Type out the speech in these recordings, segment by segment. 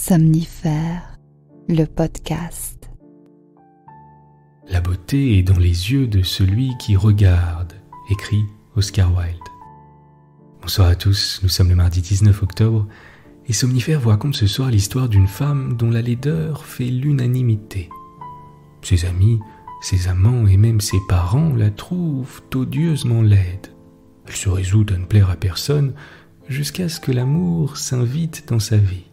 Somnifère, le podcast. La beauté est dans les yeux de celui qui regarde, écrit Oscar Wilde. Bonsoir à tous, nous sommes le mardi 19 octobre et Somnifère vous raconte ce soir l'histoire d'une femme dont la laideur fait l'unanimité. Ses amis, ses amants et même ses parents la trouvent odieusement laide. Elle se résout à ne plaire à personne jusqu'à ce que l'amour s'invite dans sa vie.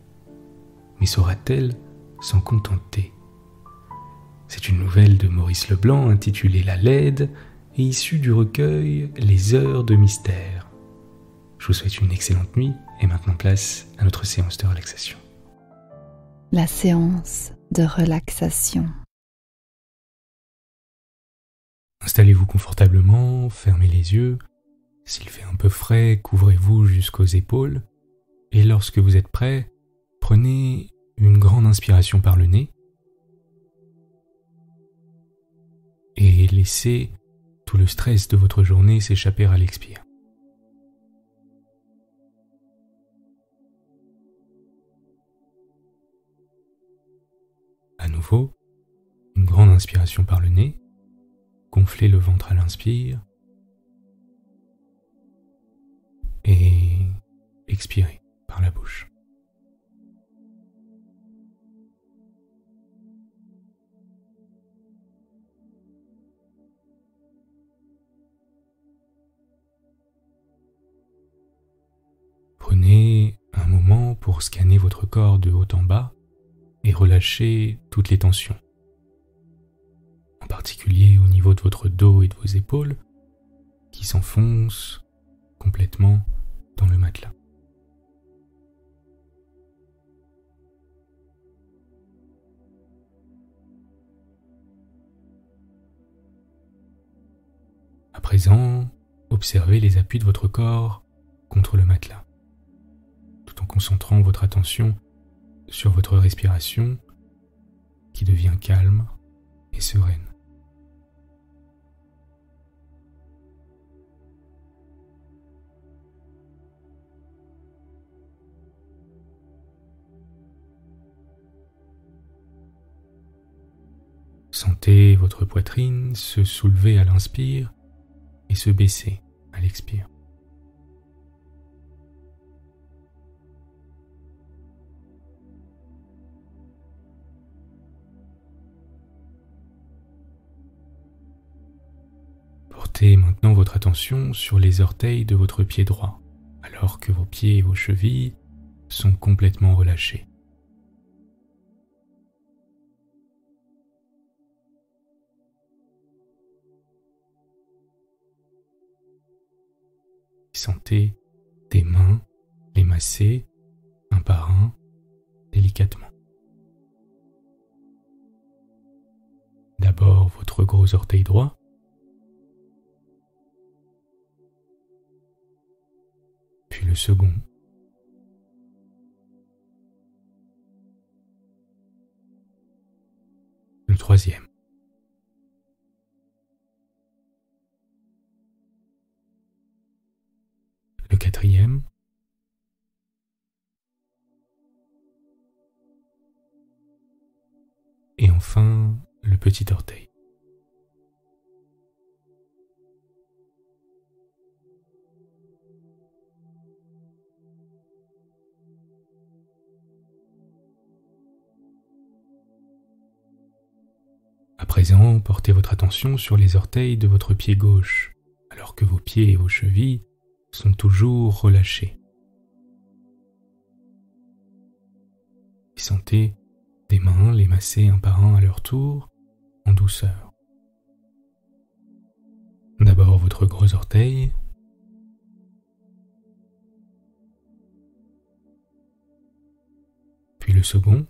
Mais saura-t-elle s'en contenter ? C'est une nouvelle de Maurice Leblanc intitulée La Laide et issue du recueil Les Heures de Mystère. Je vous souhaite une excellente nuit et maintenant place à notre séance de relaxation. La séance de relaxation. Installez-vous confortablement, fermez les yeux. S'il fait un peu frais, couvrez-vous jusqu'aux épaules. Et lorsque vous êtes prêt, prenez une grande inspiration par le nez et laissez tout le stress de votre journée s'échapper à l'expire. À nouveau, une grande inspiration par le nez, gonflez le ventre à l'inspire et expirez par la bouche. Prenez un moment pour scanner votre corps de haut en bas et relâcher toutes les tensions, en particulier au niveau de votre dos et de vos épaules qui s'enfoncent complètement dans le matelas. À présent, observez les appuis de votre corps contre le matelas, tout en concentrant votre attention sur votre respiration qui devient calme et sereine. Sentez votre poitrine se soulever à l'inspire et se baisser à l'expire. Portez maintenant votre attention sur les orteils de votre pied droit, alors que vos pieds et vos chevilles sont complètement relâchés. Sentez tes mains les masser un par un délicatement. D'abord votre gros orteil droit, puis le second, le troisième, le quatrième, et enfin le petit orteil. À présent, portez votre attention sur les orteils de votre pied gauche, alors que vos pieds et vos chevilles sont toujours relâchés. Et sentez des mains les masser un par un à leur tour, en douceur. D'abord votre gros orteil, puis le second,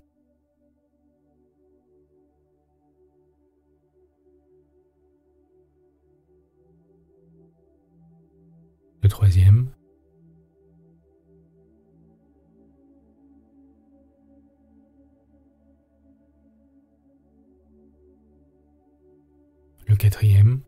le troisième, le quatrième,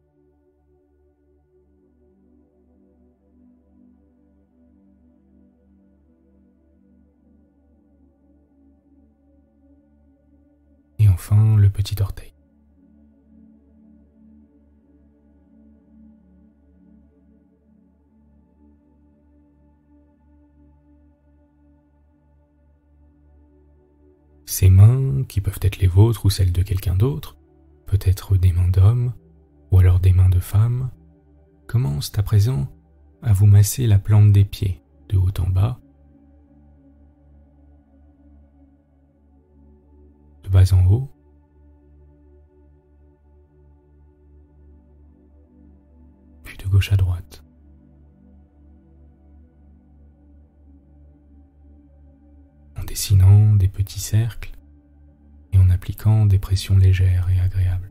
enfin le petit orteil. Ces mains, qui peuvent être les vôtres ou celles de quelqu'un d'autre, peut-être des mains d'homme ou alors des mains de femme, commencent à présent à vous masser la plante des pieds, de haut en bas, de bas en haut, puis de gauche à droite. En dessinant des petits cercles et en appliquant des pressions légères et agréables.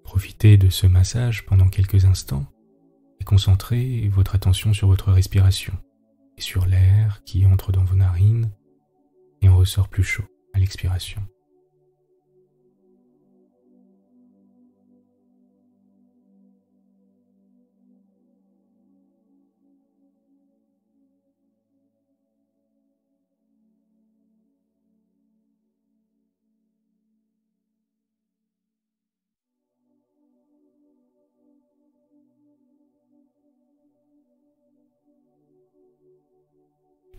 Profitez de ce massage pendant quelques instants et concentrez votre attention sur votre respiration et sur l'air qui entre dans vos narines et en ressort plus chaud à l'expiration.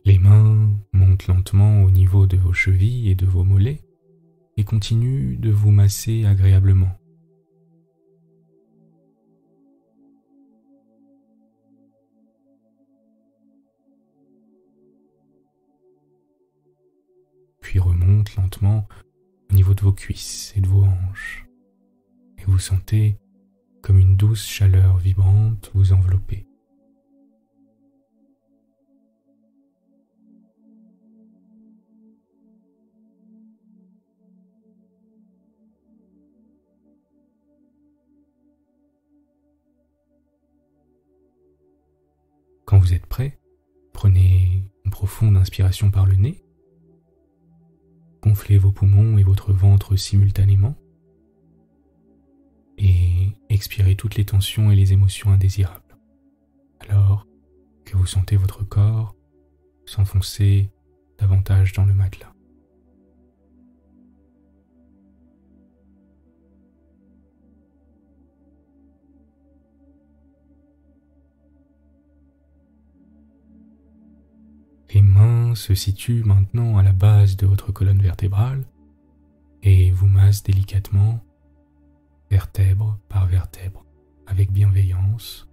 Les mains montent lentement au niveau de vos chevilles et de vos mollets et continuent de vous masser agréablement. Puis remontent lentement au niveau de vos cuisses et de vos hanches. Et vous sentez comme une douce chaleur vibrante vous envelopper. Quand vous êtes prêt, prenez une profonde inspiration par le nez, gonflez vos poumons et votre ventre simultanément et expirez toutes les tensions et les émotions indésirables, alors que vous sentez votre corps s'enfoncer davantage dans le matelas. Les mains se situent maintenant à la base de votre colonne vertébrale et vous massent délicatement, vertèbre par vertèbre, avec bienveillance,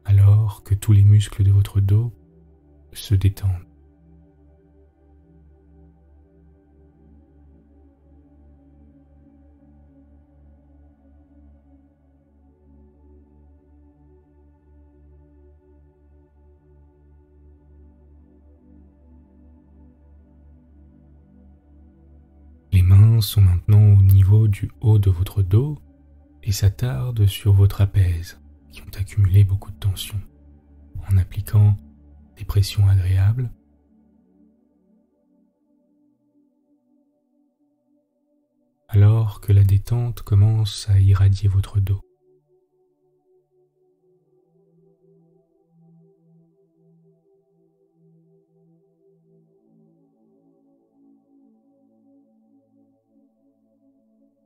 alors que tous les muscles de votre dos se détendent. Les mains sont maintenant au niveau du haut de votre dos et s'attardent sur vos trapèzes qui ont accumulé beaucoup de tension en appliquant des pressions agréables alors que la détente commence à irradier votre dos.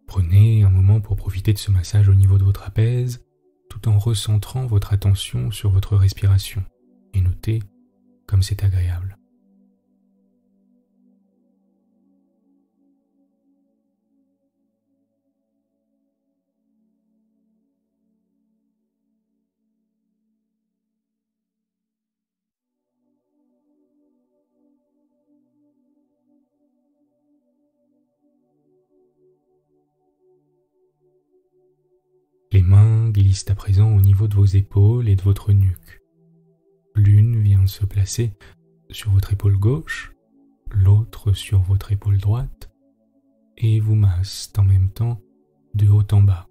Prenez un moment pour profiter de ce massage au niveau de vos trapèzes, tout en recentrant votre attention sur votre respiration, et notez comme c'est agréable. Les mains glissent à présent au niveau de vos épaules et de votre nuque. L'une vient se placer sur votre épaule gauche, l'autre sur votre épaule droite, et vous masse en même temps de haut en bas.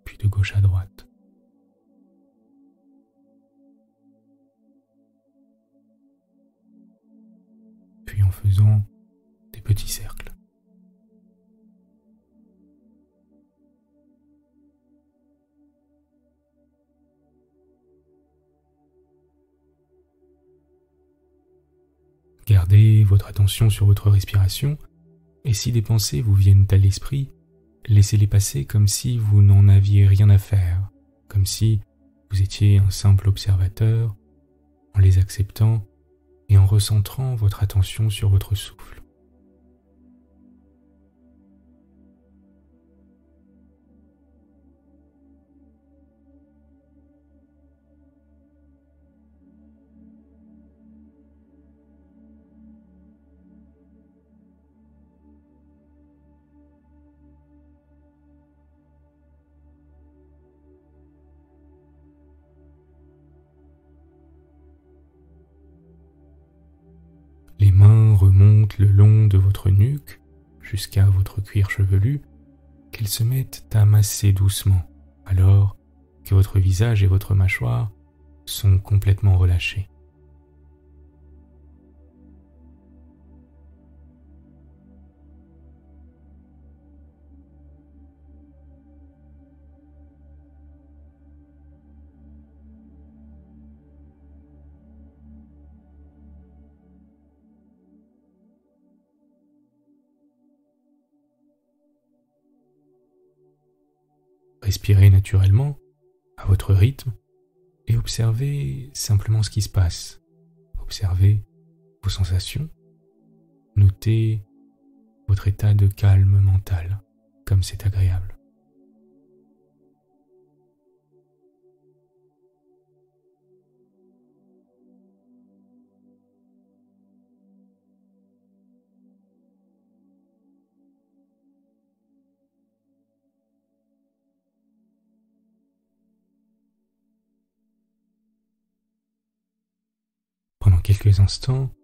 Puis de gauche à droite. faisant des petits cercles. Gardez votre attention sur votre respiration et si des pensées vous viennent à l'esprit, laissez-les passer comme si vous n'en aviez rien à faire, comme si vous étiez un simple observateur, en les acceptant et en recentrant votre attention sur votre souffle. Les mains remontent le long de votre nuque jusqu'à votre cuir chevelu, qu'elles se mettent à masser doucement, alors que votre visage et votre mâchoire sont complètement relâchés. Respirez naturellement, à votre rythme, et observez simplement ce qui se passe. Observez vos sensations, notez votre état de calme mental, comme c'est agréable. Pendant quelques instants,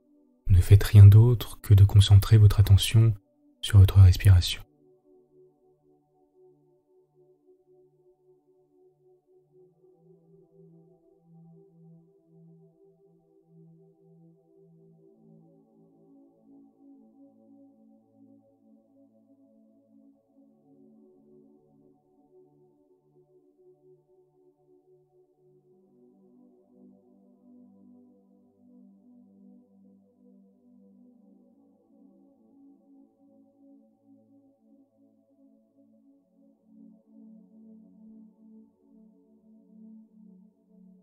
ne faites rien d'autre que de concentrer votre attention sur votre respiration.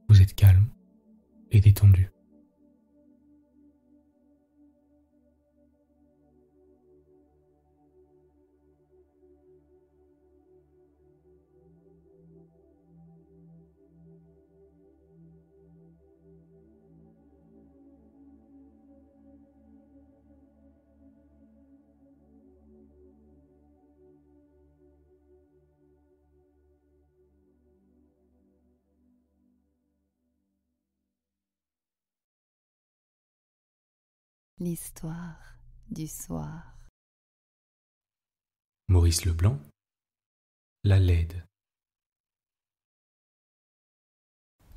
Vous êtes calme et détendu. L'histoire du soir. Maurice Leblanc, la laide.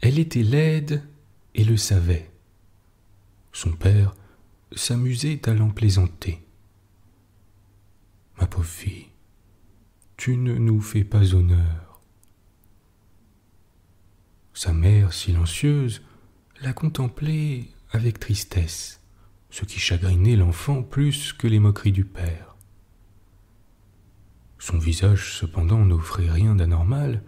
Elle était laide et le savait. Son père s'amusait à l'en plaisanter. « Ma pauvre fille, tu ne nous fais pas honneur. » Sa mère, silencieuse, la contemplait avec tristesse, ce qui chagrinait l'enfant plus que les moqueries du père. Son visage, cependant, n'offrait rien d'anormal,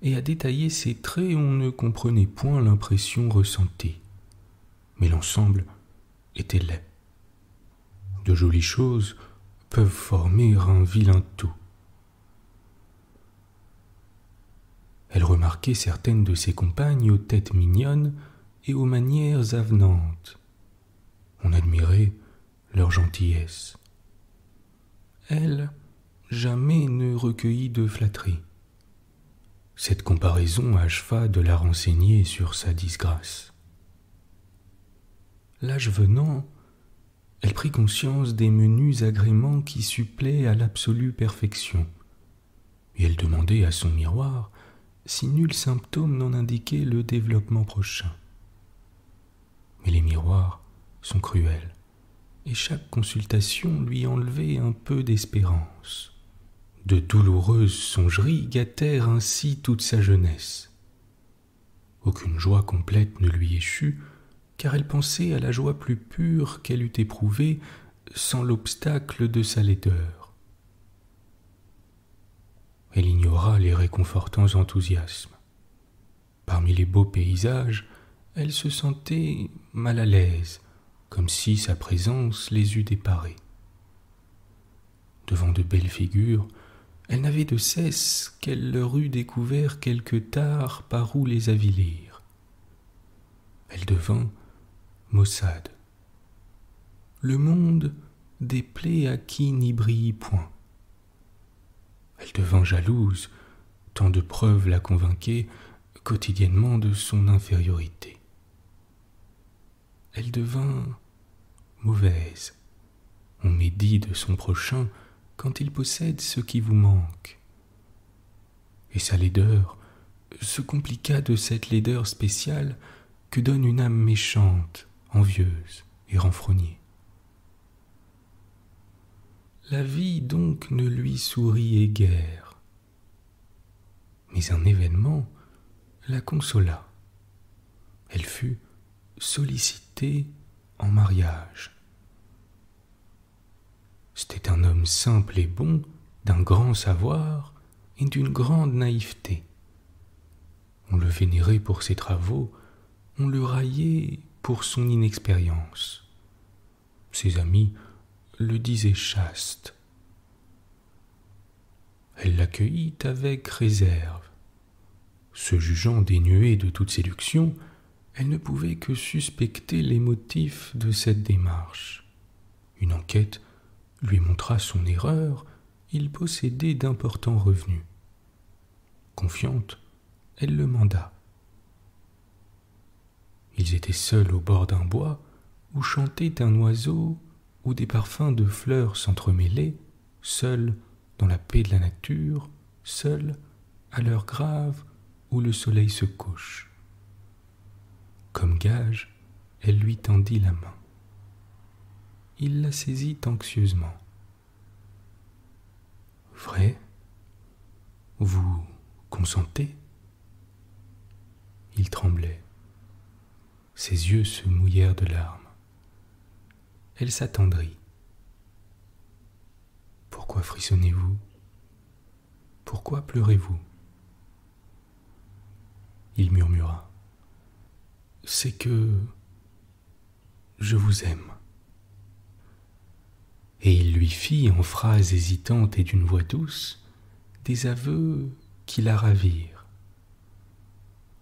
et à détailler ses traits, on ne comprenait point l'impression ressentie. Mais l'ensemble était laid. De jolies choses peuvent former un vilain tout. Elle remarquait certaines de ses compagnes aux têtes mignonnes et aux manières avenantes. On admirait leur gentillesse. Elle, jamais ne recueillit de flatterie. Cette comparaison acheva de la renseigner sur sa disgrâce. L'âge venant, elle prit conscience des menus agréments qui suppléent à l'absolue perfection, et elle demandait à son miroir si nul symptôme n'en indiquait le développement prochain. Mais les miroirs sont cruels, et chaque consultation lui enlevait un peu d'espérance. De douloureuses songeries gâtèrent ainsi toute sa jeunesse. Aucune joie complète ne lui échut, car elle pensait à la joie plus pure qu'elle eût éprouvée sans l'obstacle de sa laideur. Elle ignora les réconfortants enthousiasmes. Parmi les beaux paysages, elle se sentait mal à l'aise, comme si sa présence les eût déparés. Devant de belles figures, elle n'avait de cesse qu'elle leur eût découvert quelque tare par où les avilir. Elle devint maussade. Le monde déplaît à qui n'y brille point. Elle devint jalouse, tant de preuves la convainquaient quotidiennement de son infériorité. Elle devint mauvaise. On médit de son prochain quand il possède ce qui vous manque. Et sa laideur se compliqua de cette laideur spéciale que donne une âme méchante, envieuse et renfrognée. La vie donc ne lui souriait guère. Mais un événement la consola. Elle fut sollicitée en mariage. C'était un homme simple et bon, d'un grand savoir et d'une grande naïveté. On le vénérait pour ses travaux, on le raillait pour son inexpérience. Ses amis le disaient chaste. Elle l'accueillit avec réserve. Se jugeant dénuée de toute séduction, elle ne pouvait que suspecter les motifs de cette démarche. Une enquête lui montra son erreur, il possédait d'importants revenus. Confiante, elle le manda. Ils étaient seuls au bord d'un bois où chantait un oiseau, où des parfums de fleurs s'entremêlaient, seuls dans la paix de la nature, seuls à l'heure grave où le soleil se couche. Comme gage, elle lui tendit la main. Il la saisit anxieusement. « Vrai ? Vous consentez ?» Il tremblait. Ses yeux se mouillèrent de larmes. Elle s'attendrit. « Pourquoi frissonnez-vous ? Pourquoi pleurez-vous » Il murmura. « C'est que je vous aime. » Et il lui fit, en phrases hésitantes et d'une voix douce, des aveux qui la ravirent.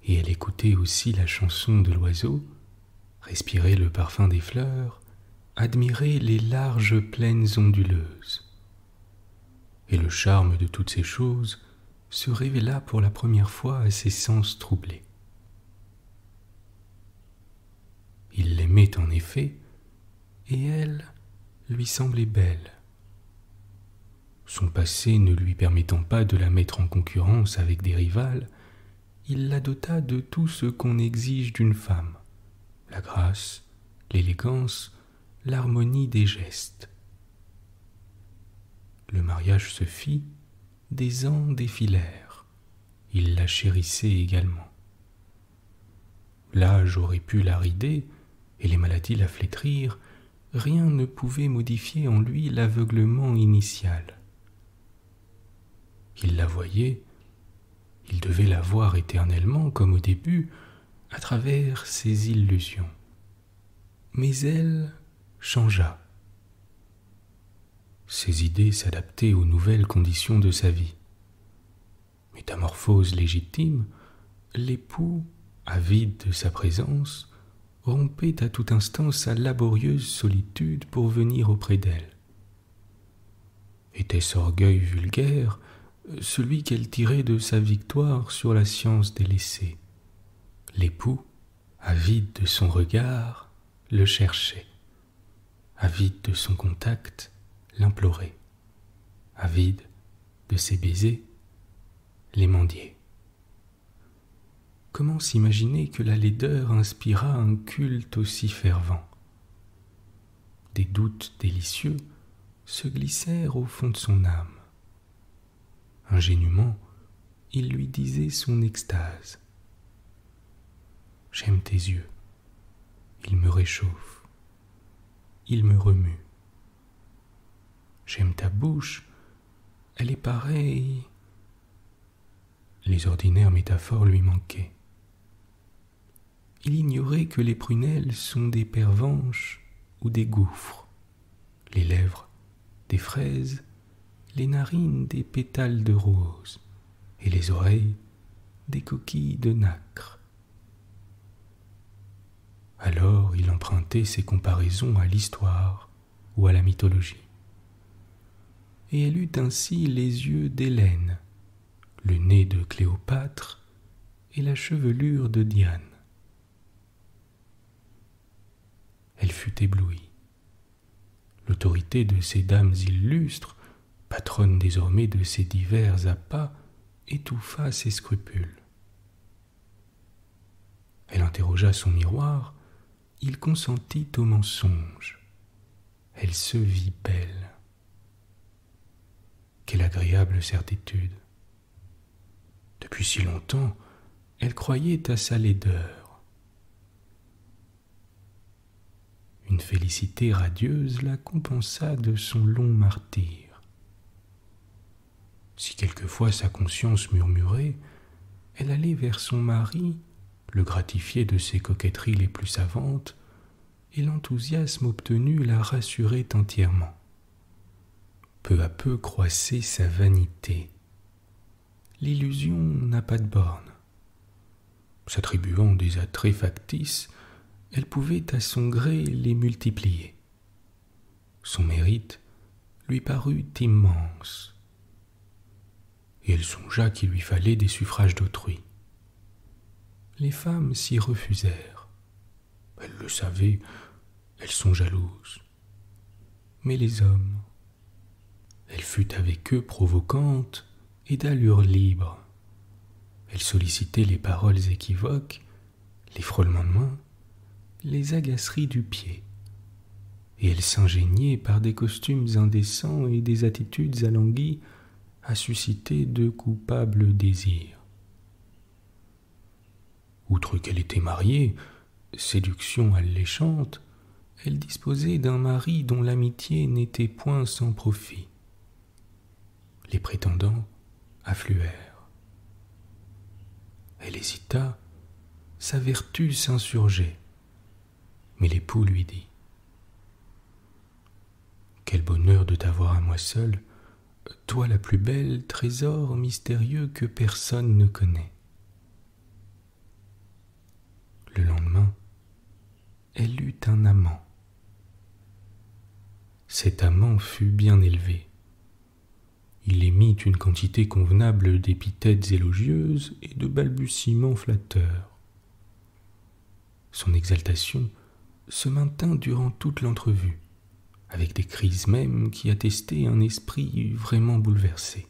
Et elle écoutait aussi la chanson de l'oiseau, respirait le parfum des fleurs, admirait les larges plaines onduleuses. Et le charme de toutes ces choses se révéla pour la première fois à ses sens troublés. Il l'aimait en effet, et elle lui semblait belle. Son passé ne lui permettant pas de la mettre en concurrence avec des rivales, il la dota de tout ce qu'on exige d'une femme, la grâce, l'élégance, l'harmonie des gestes. Le mariage se fit, des ans défilèrent. Il la chérissait également. L'âge aurait pu la rider et les maladies la flétrir, rien ne pouvait modifier en lui l'aveuglement initial. Il la voyait, il devait la voir éternellement comme au début, à travers ses illusions. Mais elle changea. Ses idées s'adaptaient aux nouvelles conditions de sa vie. Métamorphose légitime, l'époux, avide de sa présence, rompait à tout instant sa laborieuse solitude pour venir auprès d'elle. Était-ce orgueil vulgaire, celui qu'elle tirait de sa victoire sur la science délaissée? L'époux, avide de son regard, le cherchait. Avide de son contact, l'implorait. Avide de ses baisers, les mendiait. Comment s'imaginer que la laideur inspirât un culte aussi fervent? des doutes délicieux se glissèrent au fond de son âme. Ingénument, il lui disait son extase. « J'aime tes yeux, ils me réchauffent, ils me remuent. J'aime ta bouche, elle est pareille. » Les ordinaires métaphores lui manquaient. Il ignorait que les prunelles sont des pervenches ou des gouffres, les lèvres des fraises, les narines des pétales de rose et les oreilles des coquilles de nacre. Alors il empruntait ses comparaisons à l'histoire ou à la mythologie. Et elle eut ainsi les yeux d'Hélène, le nez de Cléopâtre et la chevelure de Diane. Elle fut éblouie. L'autorité de ces dames illustres, patronne désormais de ces divers appas, étouffa ses scrupules. Elle interrogea son miroir, il consentit au mensonge. Elle se vit belle. Quelle agréable certitude! Depuis si longtemps, elle croyait à sa laideur. Une félicité radieuse la compensa de son long martyre. Si quelquefois sa conscience murmurait, elle allait vers son mari, le gratifiait de ses coquetteries les plus savantes, et l'enthousiasme obtenu la rassurait entièrement. Peu à peu croissait sa vanité. L'illusion n'a pas de borne. S'attribuant des attraits factices, elle pouvait à son gré les multiplier. Son mérite lui parut immense. Et elle songea qu'il lui fallait des suffrages d'autrui. Les femmes s'y refusèrent. Elles le savaient, elles sont jalouses. Mais les hommes, elle fut avec eux provocante et d'allure libre. Elle sollicitait les paroles équivoques, les frôlements de main, les agaceries du pied. Et elle s'ingéniait par des costumes indécents et des attitudes alanguies à susciter de coupables désirs. Outre qu'elle était mariée, séduction alléchante, elle disposait d'un mari dont l'amitié n'était point sans profit. Les prétendants affluèrent. Elle hésita, sa vertu s'insurgeait, mais l'époux lui dit : « Quel bonheur de t'avoir à moi seul, toi la plus belle, trésor mystérieux que personne ne connaît. » Le lendemain, elle eut un amant. Cet amant fut bien élevé. Il émit une quantité convenable d'épithètes élogieuses et de balbutiements flatteurs. Son exaltation se maintint durant toute l'entrevue, avec des crises mêmes qui attestaient un esprit vraiment bouleversé.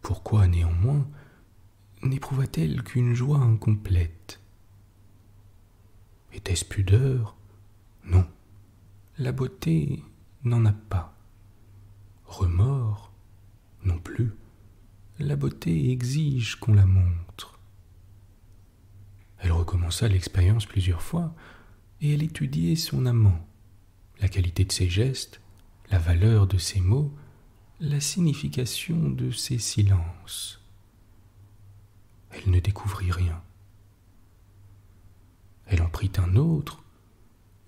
Pourquoi, néanmoins, n'éprouva-t-elle qu'une joie incomplète? Était-ce pudeur? Non, la beauté n'en a pas. Remords? Non plus, la beauté exige qu'on la montre. Elle recommença l'expérience plusieurs fois, et elle étudiait son amant, la qualité de ses gestes, la valeur de ses mots, la signification de ses silences. Elle ne découvrit rien. Elle en prit un autre,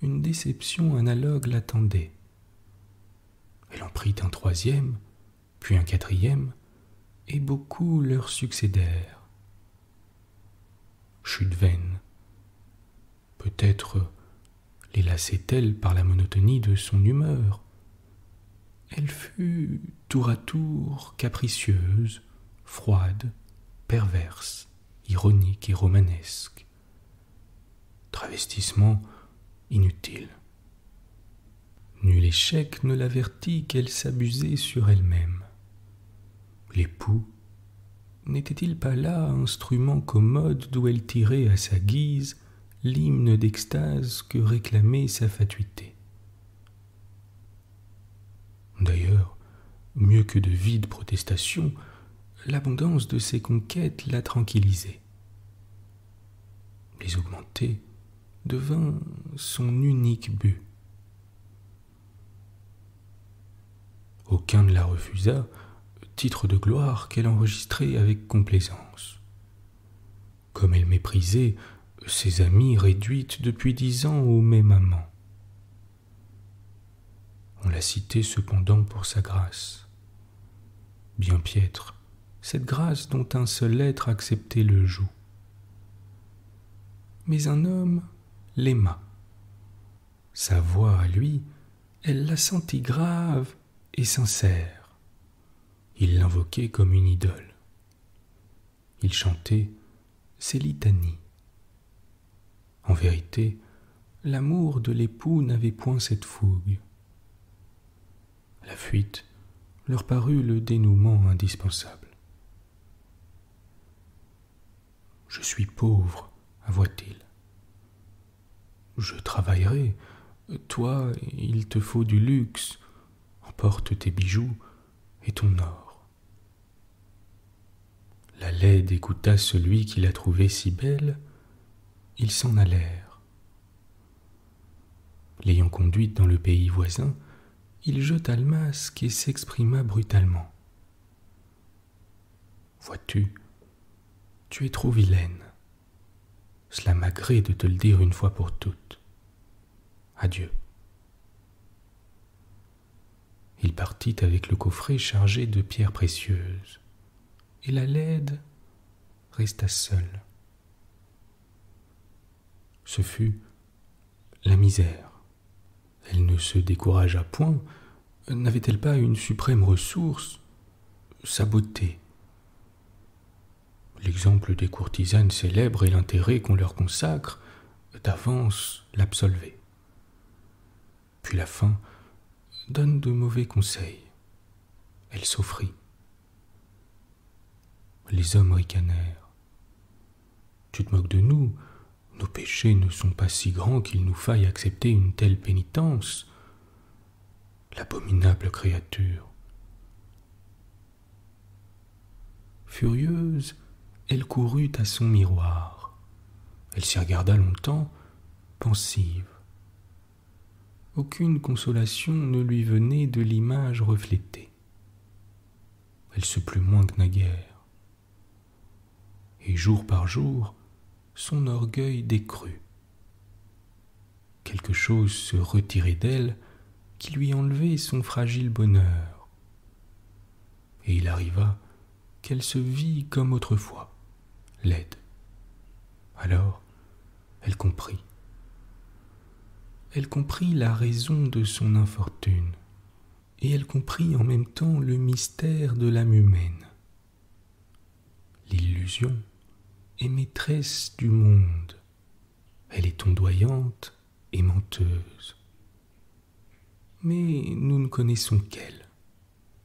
une déception analogue l'attendait. Elle en prit un troisième, puis un quatrième, et beaucoup leur succédèrent. Chute vaine. Peut-être les lassait-elle par la monotonie de son humeur. Elle fut tour à tour capricieuse, froide, perverse, ironique et romanesque. Travestissement inutile. Nul échec ne l'avertit qu'elle s'abusait sur elle-même. L'époux n'était-il pas là instrument commode d'où elle tirait à sa guise l'hymne d'extase que réclamait sa fatuité. D'ailleurs, mieux que de vides protestations, l'abondance de ses conquêtes l'a tranquillisé. Les augmenter devint son unique but. Aucun ne la refusa, titre de gloire qu'elle enregistrait avec complaisance. Comme elle méprisait ses amies réduites depuis 10 ans au même amant. On la citait cependant pour sa grâce. Bien piètre, cette grâce dont un seul être acceptait le joug. Mais un homme l'aima. Sa voix à lui, elle la sentit grave et sincère. Il l'invoquait comme une idole. Il chantait ses litanies. En vérité, l'amour de l'époux n'avait point cette fougue. La fuite leur parut le dénouement indispensable. « Je suis pauvre, avoua-t-il. Je travaillerai. Toi, il te faut du luxe. Emporte tes bijoux et ton or. » La laide écouta celui qui la trouvait si belle. Ils s'en allèrent. L'ayant conduite dans le pays voisin, il jeta le masque et s'exprima brutalement. « Vois-tu, tu es trop vilaine. Cela m'agrée de te le dire une fois pour toutes. Adieu. » Il partit avec le coffret chargé de pierres précieuses, et la laide resta seule. Ce fut la misère. Elle ne se découragea point. N'avait-elle pas une suprême ressource? Sa beauté. L'exemple des courtisanes célèbres et l'intérêt qu'on leur consacre d'avance l'absolvaient. Puis la faim donne de mauvais conseils. Elle s'offrit. Les hommes ricanèrent. « Tu te moques de nous? Nos péchés ne sont pas si grands qu'il nous faille accepter une telle pénitence. L'abominable créature. » Furieuse, elle courut à son miroir. Elle s'y regarda longtemps, pensive. Aucune consolation ne lui venait de l'image reflétée. Elle se plut moins que naguère. Et jour par jour, son orgueil décrut. Quelque chose se retirait d'elle qui lui enlevait son fragile bonheur. Et il arriva qu'elle se vit comme autrefois, laide. Alors, elle comprit. Elle comprit la raison de son infortune, et elle comprit en même temps le mystère de l'âme humaine. L'illusion est maîtresse du monde. Elle est ondoyante et menteuse. Mais nous ne connaissons qu'elle.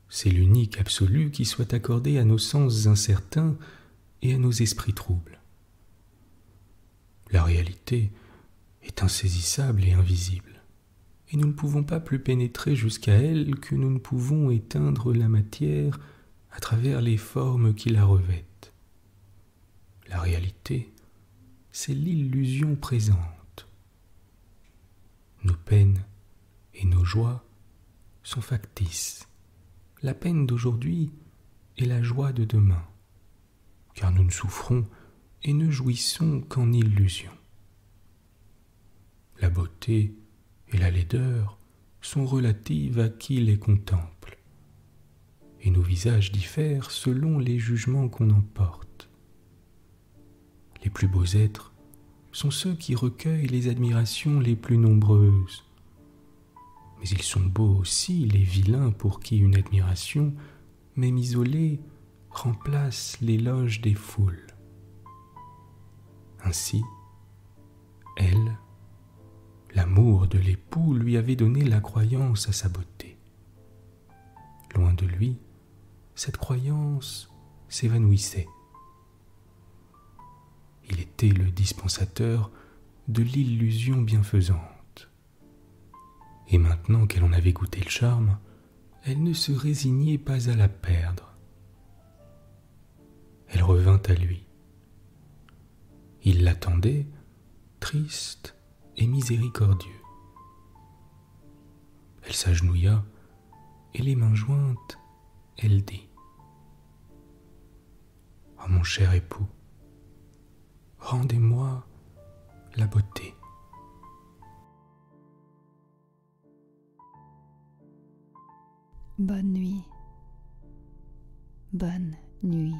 C'est l'unique absolu qui soit accordé à nos sens incertains et à nos esprits troubles. La réalité est insaisissable et invisible, et nous ne pouvons pas plus pénétrer jusqu'à elle que nous ne pouvons éteindre la matière à travers les formes qui la revêtent. La réalité, c'est l'illusion présente. Nos peines et nos joies sont factices. La peine d'aujourd'hui est la joie de demain, car nous ne souffrons et ne jouissons qu'en illusion. La beauté et la laideur sont relatives à qui les contemple, et nos visages diffèrent selon les jugements qu'on en porte. Les plus beaux êtres sont ceux qui recueillent les admirations les plus nombreuses. Mais ils sont beaux aussi, les vilains pour qui une admiration, même isolée, remplace l'éloge des foules. Ainsi, elle, l'amour de l'époux lui avait donné la croyance à sa beauté. Loin de lui, cette croyance s'évanouissait. Il était le dispensateur de l'illusion bienfaisante. Et maintenant qu'elle en avait goûté le charme, elle ne se résignait pas à la perdre. Elle revint à lui. Il l'attendait, triste et miséricordieux. Elle s'agenouilla et les mains jointes, elle dit : « Oh mon cher époux, rendez-moi la beauté. » Bonne nuit. Bonne nuit.